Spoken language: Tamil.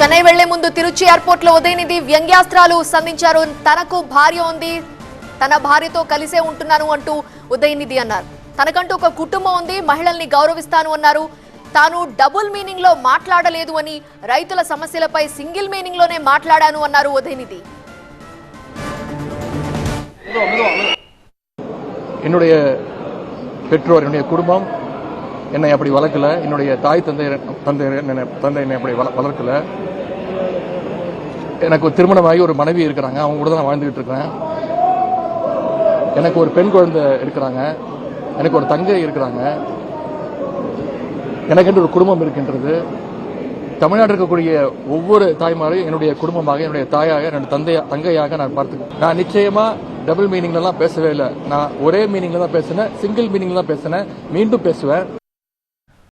చెన్నై వెళ్లే ముందు తిరుచి ఎయిర్పోర్ట్ లో ఉదయనిధి వ్యంగ్యాస్త్రాలు సంధించారు. తనకు భార్య ఉంది, తన భార్యతో కలిసే ఉంటున్నాను అంటూ ఉదయనిధి అన్నారు. తనకంటూ ఒక కుటుంబం ఉంది, మహిళల్ని గౌరవిస్తాను అన్నారు. తాను డబుల్ మీనింగ్ లో మాట్లాడలేదు అని, రైతుల సమస్యలపై సింగిల్ మీనింగ్ లోనే మాట్లాడాను అన్నారు ఉదయనిధి. என்னுடைய பெற்றோர், என்னுடைய குடும்பம் என்னை அப்படி வளர்க்கல. என்னுடைய தாய் தந்தை என்னை அப்படி வளர்க்கல. எனக்கு ஒரு திருமணமாகி ஒரு மனைவி இருக்கிறாங்க, அவங்க கூட தான் நான் வாழ்ந்துகிட்டு இருக்கிறேன். எனக்கு ஒரு பெண் குழந்தை இருக்கிறாங்க, எனக்கு ஒரு தங்கை இருக்கிறாங்க, எனக்கு ஒரு குடும்பம் இருக்கின்றது. தமிழ்நாட்டில் இருக்கக்கூடிய ஒவ்வொரு தாய்மாரையும் என்னுடைய குடும்பமாக, என்னுடைய தாயாக, என்னுடைய தங்கையாக நான் பார்த்துக்கிறேன். நான் நிச்சயமா டபுள் மீனிங்லாம் பேசவே இல்லை. நான் ஒரே மீனிங்ல தான் பேசினேன், சிங்கிள் மீனிங்ல தான் பேசினேன், மீண்டும் பேசுவேன்.